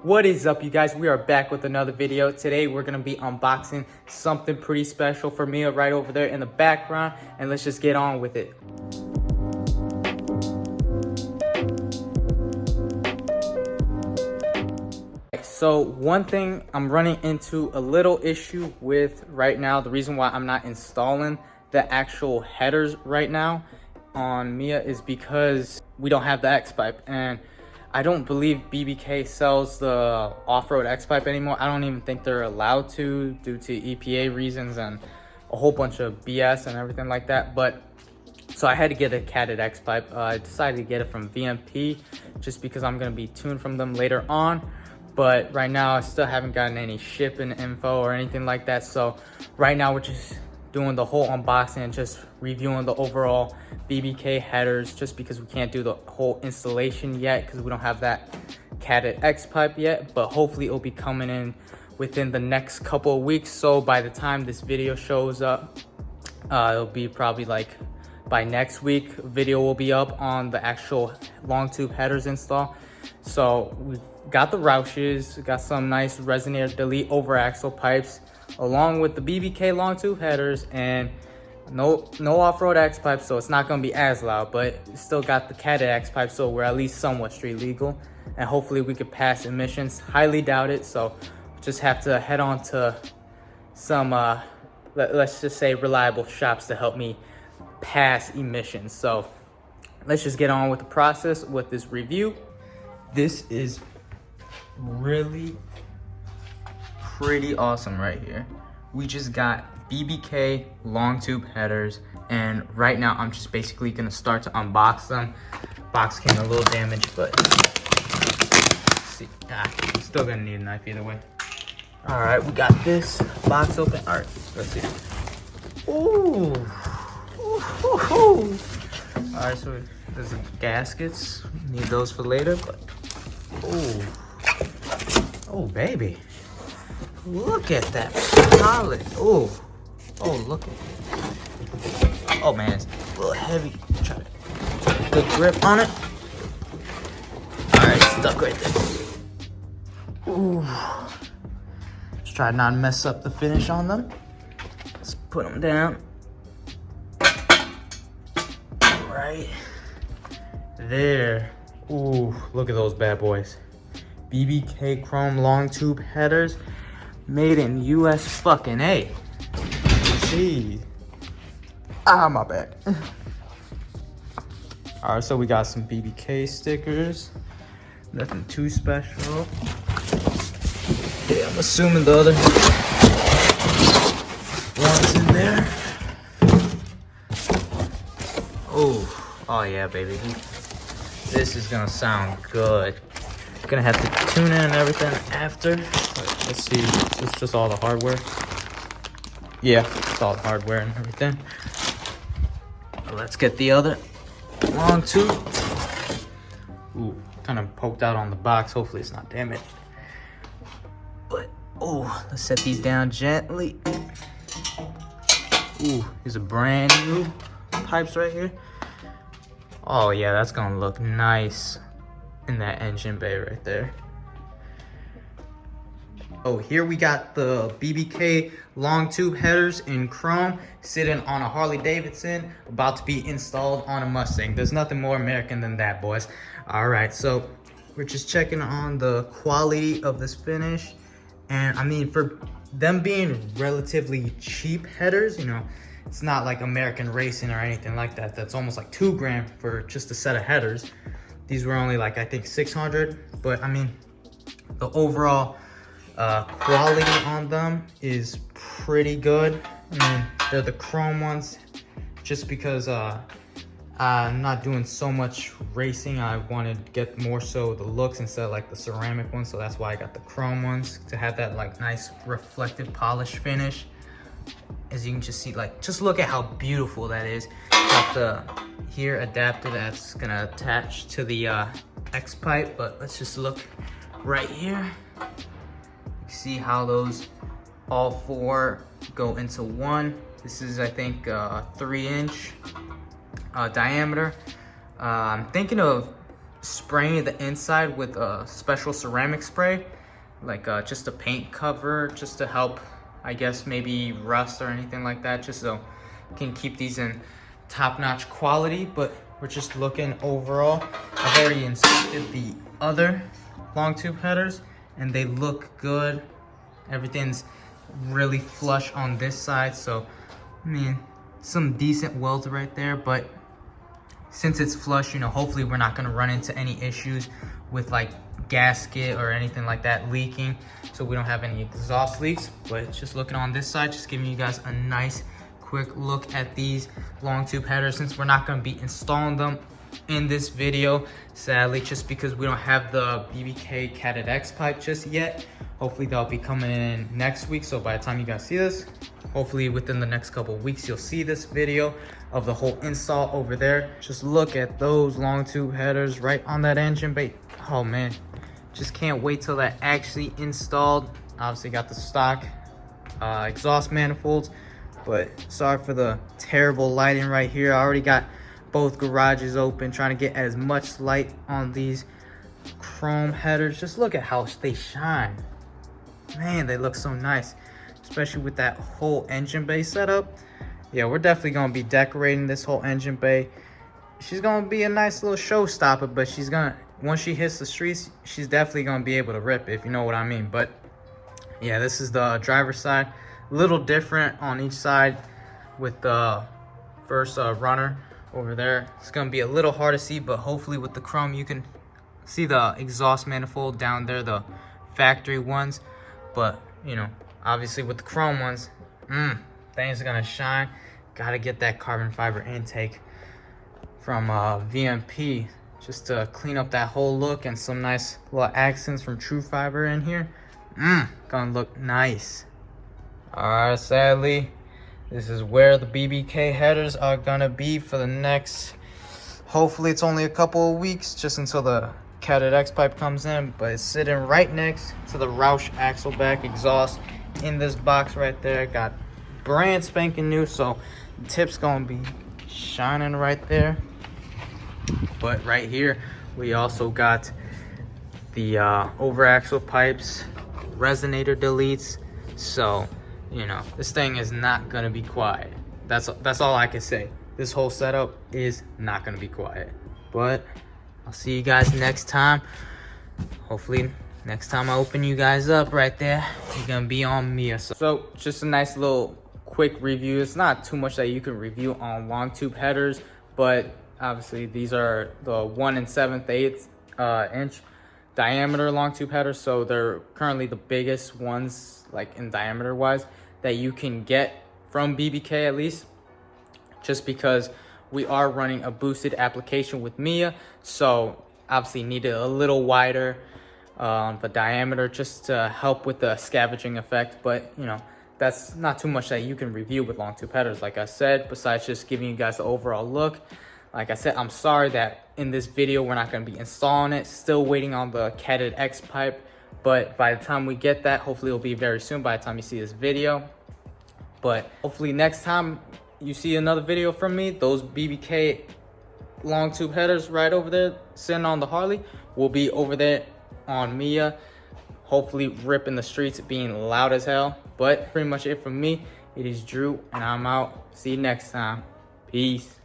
What is up, you guys? We are back with another video. Today we're gonna be unboxing something pretty special for Mia right over there in the background, and let's just get on with it. So one thing I'm running into a little issue with right now, the reason why I'm not installing the actual headers right now on Mia is because we don't have the X-pipe, and I don't believe BBK sells the off-road X-pipe anymore. I don't even think they're allowed to due to EPA reasons and a whole bunch of BS and everything like that. But so I had to get a catted X-pipe. I decided to get it from VMP just because I'm gonna be tuned from them later on. But right now I still haven't gotten any shipping info or anything like that. So right now we're just doing the whole unboxing and just reviewing the overall BBK headers, just because we can't do the whole installation yet because we don't have that catted X-pipe yet. But hopefully it'll be coming in within the next couple of weeks. So by the time this video shows up, it'll be probably like by next week, video will be up on the actual Longtube headers install. So we got the Roushes, got some nice Resonator Delete over axle pipes, along with the BBK Longtube headers, and no off-road X-pipe, so it's not gonna be as loud, but still got the catted X-pipe, so we're at least somewhat street legal, and hopefully we could pass emissions. Highly doubt it, so just have to head on to some, let's just say reliable shops to help me pass emissions. So let's just get on with the process with this review. This is really pretty awesome right here. We just got BBK Longtube headers, and right now I'm just basically gonna start to unbox them. Box came a little damaged, but let's see. I'm still gonna need a knife either way. All right, we got this box open. All right, let's see. Ooh. All right, so there's the gaskets. Need those for later, but oh baby, look at that solid. Oh, look at it. Oh man, it's a little heavy. Try to get a good grip on it. All right, stuck right there. Ooh, just try not to mess up the finish on them. Let's put them down right there. Ooh, look at those bad boys. BBK chrome Longtube headers, made in US fucking A. Gee. My bad. All right, so we got some BBK stickers. Nothing too special. Yeah, I'm assuming the other one's in there. Oh yeah, baby. This is gonna sound good. Gonna have to tune in and everything after. Let's see, is this just all the hardware? Yeah, it's all the hardware and everything. Let's get the other Longtube. Ooh, kind of poked out on the box. Hopefully it's not damaged. But, let's set these down gently. Ooh, here's a brand new pipes right here. Oh yeah, that's gonna look nice in that engine bay right there. Oh, here we got the BBK Longtube headers in chrome, sitting on a Harley Davidson, about to be installed on a Mustang. There's nothing more American than that, boys. All right, so we're just checking on the quality of this finish. And I mean, for them being relatively cheap headers, you know, it's not like American Racing or anything like that. That's almost like $2 grand for just a set of headers. These were only like, I think 600, but I mean, the overall quality on them is pretty good. I mean, they're the chrome ones just because I'm not doing so much racing. I wanted to get more so the looks instead of like the ceramic ones, so that's why I got the chrome ones, to have that like nice reflective polish finish. As you can just see, like, just look at how beautiful that is. Got the here adapter that's gonna attach to the X-pipe, but let's just look right here. You can see how those all four go into one. This is, I think, 3-inch diameter. I'm thinking of spraying the inside with a special ceramic spray, like just a paint cover, just to help, I guess, maybe rust or anything like that, just so you can keep these in top-notch quality. But we're just looking overall. I've already inspected the other long tube headers and they look good. Everything's really flush on this side, so I mean, some decent welds right there. But since it's flush, you know, hopefully we're not going to run into any issues with like gasket or anything like that leaking, so we don't have any exhaust leaks. But just looking on this side, just giving you guys a nice quick look at these long tube headers, since we're not going to be installing them in this video, sadly, just because we don't have the BBK Cat X pipe just yet. Hopefully they'll be coming in next week, so by the time you guys see this, hopefully within the next couple of weeks, you'll see this video of the whole install over there. Just look at those long tube headers right on that engine bay. Oh man, just can't wait till that actually installed. Obviously got the stock exhaust manifolds, but sorry for the terrible lighting right here. I already got both garages open, trying to get as much light on these chrome headers. Just look at how they shine. Man, they look so nice, especially with that whole engine bay setup. Yeah, we're definitely gonna be decorating this whole engine bay. She's gonna be a nice little showstopper, but she's gonna, once she hits the streets, she's definitely gonna be able to rip, if you know what I mean. But yeah, this is the driver's side. A little different on each side with the first runner over there. It's gonna be a little hard to see, but hopefully with the chrome you can see the exhaust manifold down there, the factory ones. But you know, obviously with the chrome ones, things are gonna shine. Gotta get that carbon fiber intake from VMP just to clean up that whole look, and some nice little accents from Trufiber in here. Gonna look nice. Alright, sadly, this is where the BBK headers are gonna be for the next, hopefully it's only a couple of weeks, just until the Cat X pipe comes in. But it's sitting right next to the Roush axle back exhaust in this box right there. Got brand spanking new, so the tip's gonna be shining right there. But right here we also got the over axle pipes, resonator deletes. So you know, this thing is not gonna be quiet. That's all I can say. This whole setup is not gonna be quiet. But I'll see you guys next time. Hopefully next time I open you guys up right there, you're gonna be on me. So just a nice little quick review. It's not too much that you can review on long tube headers, but obviously these are the 1 7/8 inch diameter long tube headers, so they're currently the biggest ones, like in diameter wise, that you can get from BBK, at least, just because we are running a boosted application with Mia, so obviously needed a little wider the diameter just to help with the scavenging effect. But you know, that's not too much that you can review with long tube headers, like I said, besides just giving you guys the overall look. Like I said, I'm sorry that in this video we're not going to be installing it. Still waiting on the Cat X pipe, but by the time we get that, hopefully it'll be very soon by the time you see this video. But hopefully next time you see another video from me, those BBK long tube headers right over there sitting on the Harley will be over there on Mia, hopefully ripping the streets, being loud as hell. But pretty much it from me. It is Drew, and I'm out. See you next time. Peace.